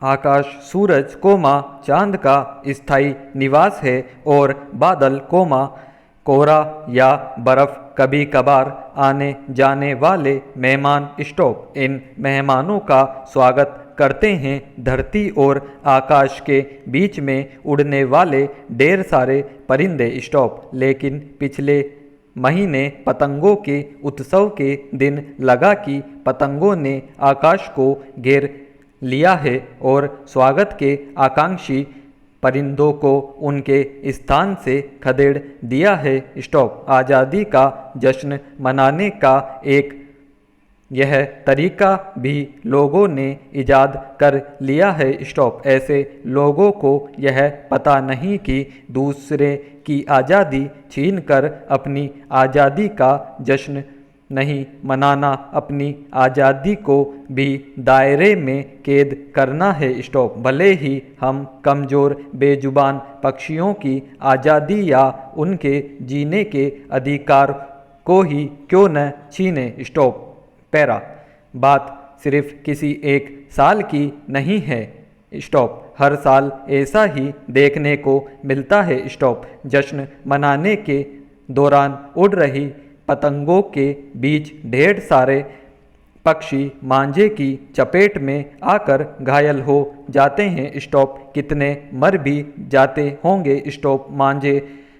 आकाश सूरज coma चांद का स्थायी निवास है और बादल कोमा कोहरा या बर्फ कभी कभार आने जाने वाले मेहमान स्टॉप इन मेहमानों का स्वागत करते हैं। धरती और आकाश के बीच में उड़ने वाले ढेर सारे परिंदे स्टॉप। लेकिन पिछले महीने पतंगों के उत्सव के दिन लगा कि पतंगों ने आकाश को घेर लिया है और स्वागत के आकांक्षी परिंदों को उनके स्थान से खदेड़ दिया है। स्टॉप। आज़ादी का जश्न मनाने का एक यह तरीका भी लोगों ने इजाद कर लिया है। स्टॉप। ऐसे लोगों को यह पता नहीं कि दूसरे की आज़ादी छीनकर अपनी आज़ादी का जश्न नहीं मनाना अपनी आज़ादी को भी दायरे में कैद करना है। स्टॉप। भले ही हम कमज़ोर बेजुबान पक्षियों की आज़ादी या उनके जीने के अधिकार को ही क्यों न छीने। स्टॉप। पैरा। बात सिर्फ किसी एक साल की नहीं है। स्टॉप। हर साल ऐसा ही देखने को मिलता है। स्टॉप। जश्न मनाने के दौरान उड़ रही पतंगों के बीच ढेर सारे पक्षी मांझे की चपेट में आकर घायल हो जाते हैं। स्टॉप। कितने मर भी जाते होंगे। स्टॉप। मांझे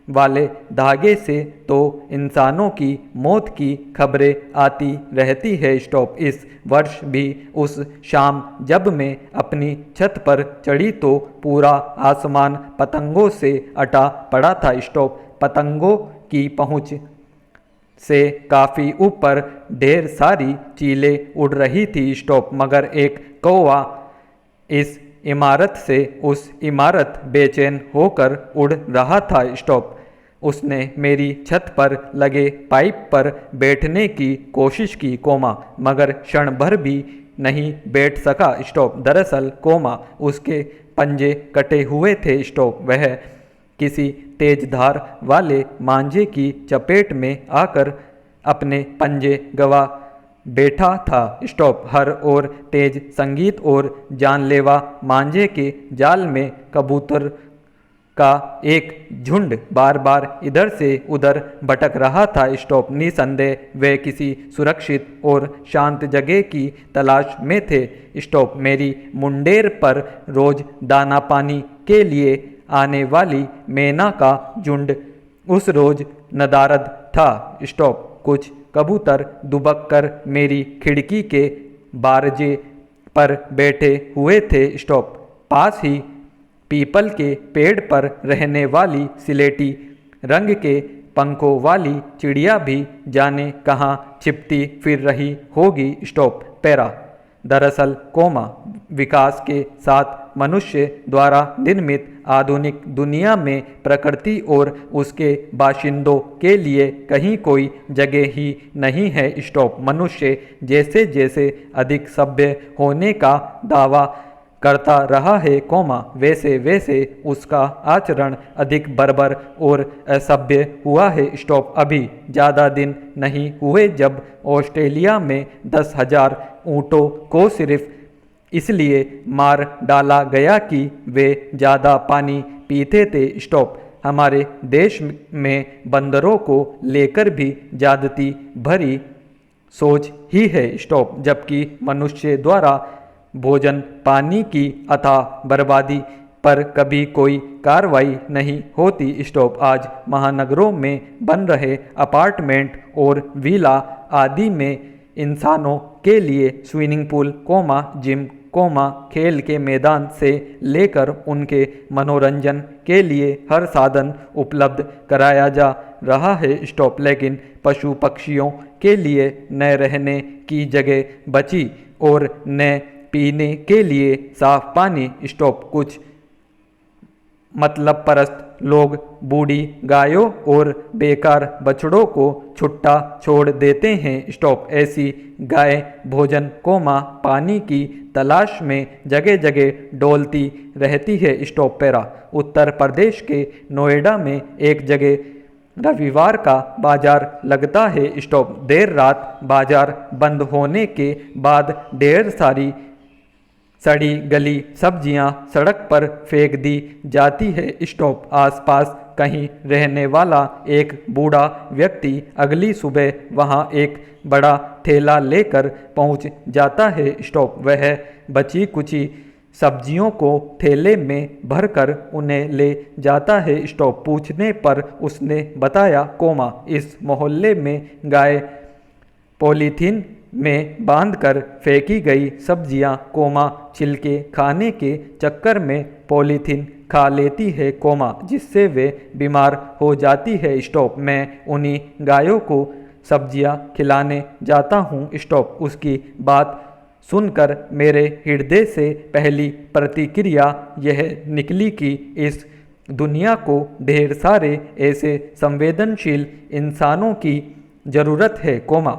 वाले धागे से तो इंसानों की मौत की खबरें आती रहती है। स्टॉप। इस वर्ष भी उस शाम जब मैं अपनी छत पर चढ़ी तो पूरा आसमान पतंगों से अटा पड़ा था। स्टॉप। पतंगों की पहुंच से काफ़ी ऊपर ढेर सारी चीलें उड़ रही थी। स्टॉप। मगर एक कौवा इस इमारत से उस इमारत बेचैन होकर उड़ रहा था। स्टॉप। उसने मेरी छत पर लगे पाइप पर बैठने की कोशिश की कोमा मगर क्षण भर भी नहीं बैठ सका। स्टॉप। दरअसल कोमा उसके पंजे कटे हुए थे। स्टॉप। वह किसी तेज धार वाले मांझे की चपेट में आकर अपने पंजे गवा बैठा था। स्टॉप। हर ओर तेज संगीत और जानलेवा मांझे के जाल में कबूतर का एक झुंड बार बार इधर से उधर भटक रहा था। स्टॉप। निसंदेह वे किसी सुरक्षित और शांत जगह की तलाश में थे। स्टॉप। मेरी मुंडेर पर रोज दाना पानी के लिए आने वाली मैना का झुंड उस रोज नदारद था। स्टॉप। कुछ कबूतर दुबक कर मेरी खिड़की के बारजे पर बैठे हुए थे। स्टॉप। पास ही पीपल के पेड़ पर रहने वाली सिलेटी रंग के पंखों वाली चिड़िया भी जाने कहाँ छिपती फिर रही होगी। स्टॉप। पैरा। दरअसल कोमा विकास के साथ मनुष्य द्वारा निर्मित आधुनिक दुनिया में प्रकृति और उसके बाशिंदों के लिए कहीं कोई जगह ही नहीं है। स्टॉप। मनुष्य जैसे जैसे अधिक सभ्य होने का दावा करता रहा है कोमा वैसे वैसे उसका आचरण अधिक बर्बर और असभ्य हुआ है। स्टॉप। अभी ज़्यादा दिन नहीं हुए जब ऑस्ट्रेलिया में 10,000 ऊँटों को सिर्फ इसलिए मार डाला गया कि वे ज़्यादा पानी पीते थे। स्टॉप। हमारे देश में बंदरों को लेकर भी ज्यादती भरी सोच ही है। स्टॉप। जबकि मनुष्य द्वारा भोजन पानी की अथाह बर्बादी पर कभी कोई कार्रवाई नहीं होती। स्टॉप। आज महानगरों में बन रहे अपार्टमेंट और विला आदि में इंसानों के लिए swimming pool comma gym comma खेल के मैदान से लेकर उनके मनोरंजन के लिए हर साधन उपलब्ध कराया जा रहा है। स्टॉप। लेकिन पशु पक्षियों के लिए न रहने की जगह बची और न पीने के लिए साफ पानी। स्टॉप। कुछ मतलब परस्त लोग बूढ़ी गायों और बेकार बछड़ों को छुट्टा छोड़ देते हैं। स्टॉप। ऐसी गाय भोजन कोमा पानी की तलाश में जगह जगह डोलती रहती है। स्टॉप। पैरा। उत्तर प्रदेश के नोएडा में एक जगह रविवार का बाजार लगता है। स्टॉप। देर रात बाजार बंद होने के बाद ढेर सारी सड़ी गली सब्जियां सड़क पर फेंक दी जाती है। स्टॉप। आसपास कहीं रहने वाला एक बूढ़ा व्यक्ति अगली सुबह वहां एक बड़ा थैला लेकर पहुंच जाता है। स्टॉप। वह बची कुची सब्जियों को थैले में भरकर उन्हें ले जाता है। स्टॉप। पूछने पर उसने बताया, कोमा, इस मोहल्ले में गाय पॉलीथीन में बांधकर फेंकी गई सब्जियां, कोमा, छिलके खाने के चक्कर में पॉलीथीन खा लेती है, कोमा, जिससे वे बीमार हो जाती है। स्टॉप। मैं उन्हीं गायों को सब्जियां खिलाने जाता हूँ। स्टॉप। उसकी बात सुनकर मेरे हृदय से पहली प्रतिक्रिया यह निकली कि इस दुनिया को ढेर सारे ऐसे संवेदनशील इंसानों की ज़रूरत है, कोमा,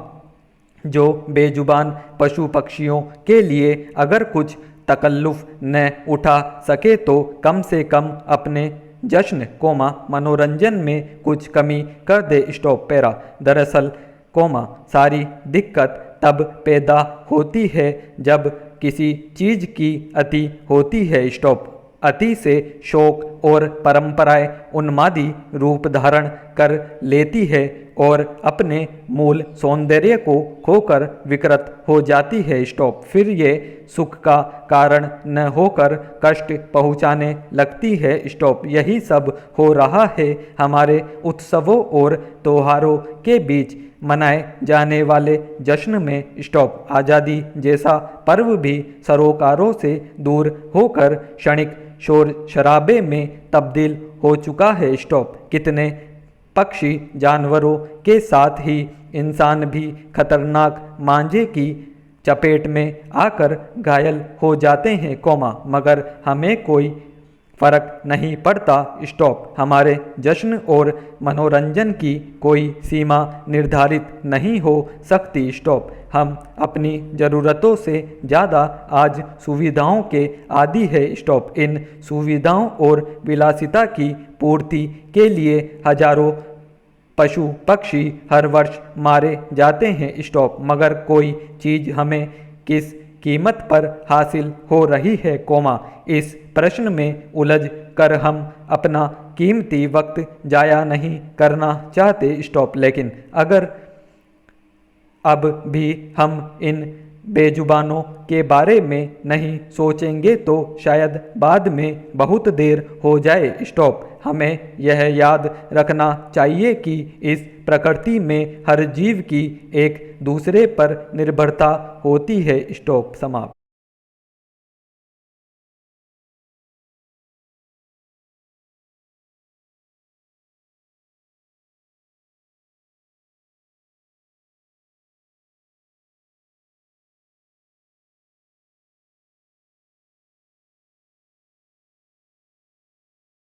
जो बेजुबान पशु पक्षियों के लिए अगर कुछ तकल्लुफ़ न उठा सके तो कम से कम अपने जश्न, कोमा, मनोरंजन में कुछ कमी कर दे। स्टॉप। पैरा। दरअसल, कोमा, सारी दिक्कत तब पैदा होती है जब किसी चीज़ की अति होती है। स्टॉप। अति से शौक और परंपराएं उन्मादी रूप धारण कर लेती है और अपने मूल सौंदर्य को खोकर विकृत हो जाती है। स्टॉप। फिर ये सुख का कारण न होकर कष्ट पहुंचाने लगती है। स्टॉप। यही सब हो रहा है हमारे उत्सवों और त्योहारों के बीच मनाए जाने वाले जश्न में। स्टॉप। आज़ादी जैसा पर्व भी सरोकारों से दूर होकर क्षणिक शोर शराबे में तब्दील हो चुका है। स्टॉप। कितने पक्षी जानवरों के साथ ही इंसान भी खतरनाक मांझे की चपेट में आकर घायल हो जाते हैं, कोमा, मगर हमें कोई फर्क नहीं पड़ता। स्टॉप। हमारे जश्न और मनोरंजन की कोई सीमा निर्धारित नहीं हो सकती। स्टॉप। हम अपनी ज़रूरतों से ज़्यादा आज सुविधाओं के आदी है। स्टॉप। इन सुविधाओं और विलासिता की पूर्ति के लिए हजारों पशु पक्षी हर वर्ष मारे जाते हैं। स्टॉप। मगर कोई चीज़ हमें किस कीमत पर हासिल हो रही है, कोमा, इस प्रश्न में उलझ कर हम अपना कीमती वक्त जाया नहीं करना चाहते। स्टॉप। लेकिन अगर अब भी हम इन बेजुबानों के बारे में नहीं सोचेंगे तो शायद बाद में बहुत देर हो जाए। स्टॉप। हमें यह याद रखना चाहिए कि इस प्रकृति में हर जीव की एक दूसरे पर निर्भरता होती है। स्टॉप। समाप्त।